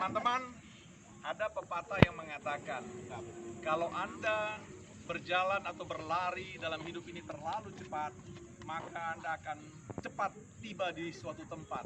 Teman-teman, ada pepatah yang mengatakan kalau Anda berjalan atau berlari dalam hidup ini terlalu cepat, maka Anda akan cepat tiba di suatu tempat.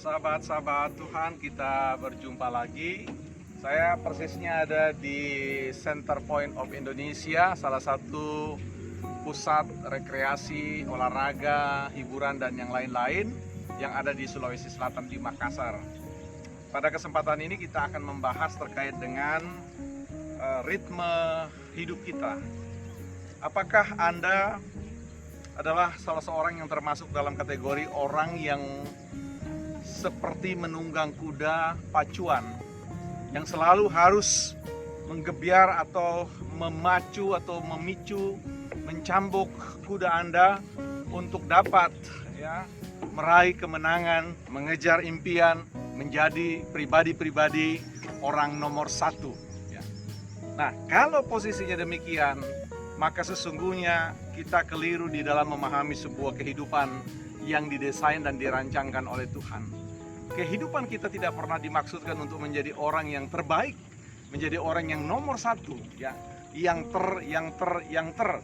Sahabat-sahabat Tuhan, kita berjumpa lagi. Saya persisnya ada di Center Point of Indonesia, salah satu pusat rekreasi, olahraga, hiburan, dan yang lain-lain yang ada di Sulawesi Selatan di Makassar. Pada kesempatan ini kita akan membahas terkait dengan ritme hidup kita. Apakah Anda adalah salah seorang yang termasuk dalam kategori orang yang seperti menunggang kuda pacuan yang selalu harus menggebiar atau memacu atau memicu, mencambuk kuda Anda untuk dapat meraih kemenangan, mengejar impian, menjadi pribadi-pribadi orang nomor satu. Nah, kalau posisinya demikian, maka sesungguhnya kita keliru di dalam memahami sebuah kehidupan yang didesain dan dirancangkan oleh Tuhan. Kehidupan kita tidak pernah dimaksudkan untuk menjadi orang yang terbaik, menjadi orang yang nomor satu, yang ter.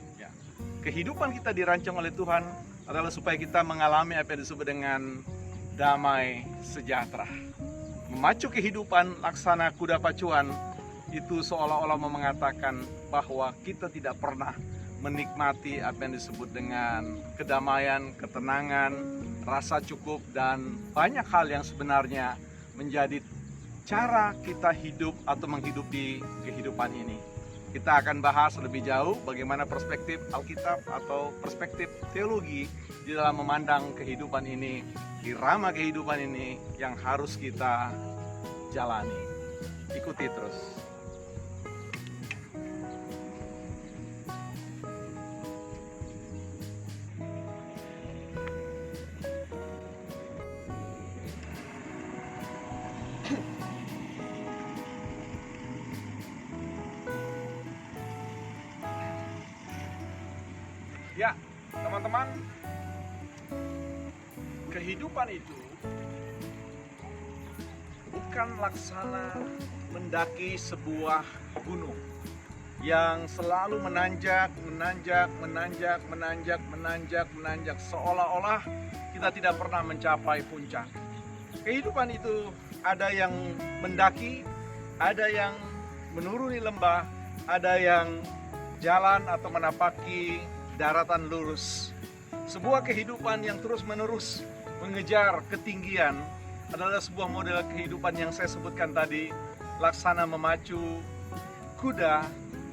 Kehidupan kita dirancang oleh Tuhan adalah supaya kita mengalami apa yang disebut dengan damai sejahtera. Memacu kehidupan laksana kuda pacuan itu seolah-olah mengatakan bahwa kita tidak pernah menikmati apa yang disebut dengan kedamaian, ketenangan, rasa cukup, dan banyak hal yang sebenarnya menjadi cara kita hidup atau menghidupi kehidupan ini. Kita akan bahas lebih jauh bagaimana perspektif Alkitab atau perspektif teologi di dalam memandang kehidupan ini, irama kehidupan ini yang harus kita jalani. Ikuti terus. Ya, teman-teman, kehidupan itu bukan laksana mendaki sebuah gunung yang selalu menanjak, seolah-olah kita tidak pernah mencapai puncak. Kehidupan itu ada yang mendaki, ada yang menuruni lembah, ada yang jalan atau menapaki daratan lurus. Sebuah kehidupan yang terus-menerus mengejar ketinggian adalah sebuah model kehidupan yang saya sebutkan tadi, laksana memacu kuda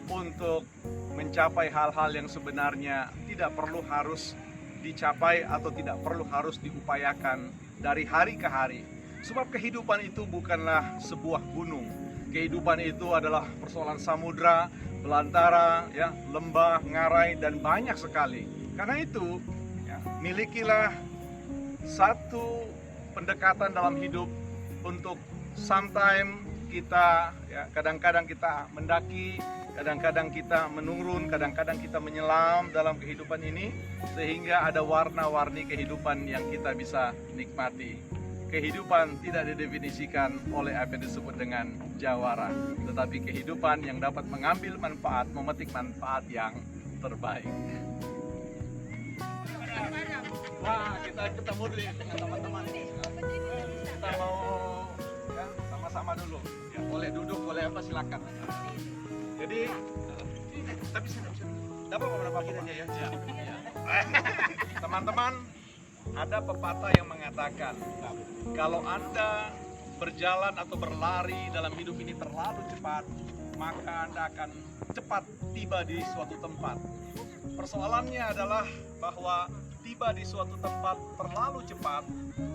untuk mencapai hal-hal yang sebenarnya tidak perlu harus dicapai atau tidak perlu harus diupayakan dari hari ke hari. Sebab kehidupan itu bukanlah sebuah gunung. Kehidupan itu adalah persoalan samudra, belantara, lembah, ngarai, dan banyak sekali. Karena itu, milikilah satu pendekatan dalam hidup untuk sometimes kita, kadang-kadang kita mendaki, kadang-kadang kita menurun, kadang-kadang kita menyelam dalam kehidupan ini, sehingga ada warna-warni kehidupan yang kita bisa nikmati. Kehidupan tidak didefinisikan oleh apa yang disebut dengan jawara, tetapi kehidupan yang dapat mengambil manfaat, memetik manfaat yang terbaik. Wah, kita ketemu dulu dengan teman-teman ini. Kita mau sama-sama dulu. Boleh duduk, boleh apa, silakan. Jadi, tapi dapat beberapa aja ya. Teman-teman, Ada pepatah yang mengatakan, kalau Anda berjalan atau berlari dalam hidup ini terlalu cepat, maka Anda akan cepat tiba di suatu tempat. Persoalannya adalah bahwa tiba di suatu tempat terlalu cepat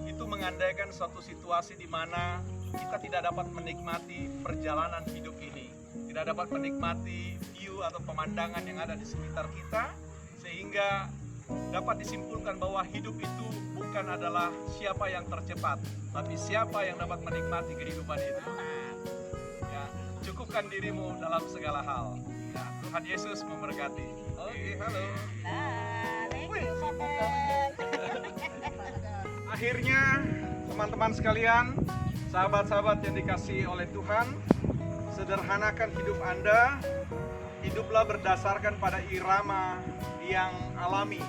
itu mengandaikan suatu situasi di mana kita tidak dapat menikmati perjalanan hidup ini, tidak dapat menikmati view atau pemandangan yang ada di sekitar kita, sehingga dapat disimpulkan bahwa hidup itu bukan adalah siapa yang tercepat, tapi siapa yang dapat menikmati kehidupan itu. Ya, cukupkan dirimu dalam segala hal. Ya, Tuhan Yesus memberkati. Oke, halo. Akhirnya, teman-teman sekalian, sahabat-sahabat yang dikasihi oleh Tuhan, sederhanakan hidup Anda. Hiduplah berdasarkan pada irama yang alami,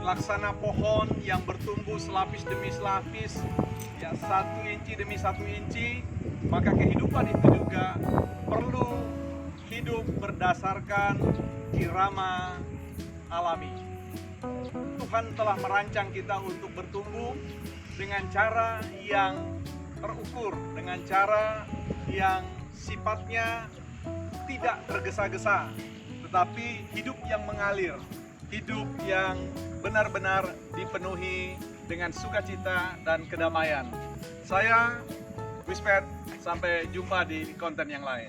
laksana pohon yang bertumbuh selapis demi selapis, ya 1 inci demi 1 inci. Maka kehidupan itu juga perlu hidup berdasarkan irama alami. Tuhan telah merancang kita untuk bertumbuh dengan cara yang terukur, dengan cara yang sifatnya tidak tergesa-gesa, tetapi hidup yang mengalir, hidup yang benar-benar dipenuhi dengan sukacita dan kedamaian. Saya Wispet, sampai jumpa di konten yang lain.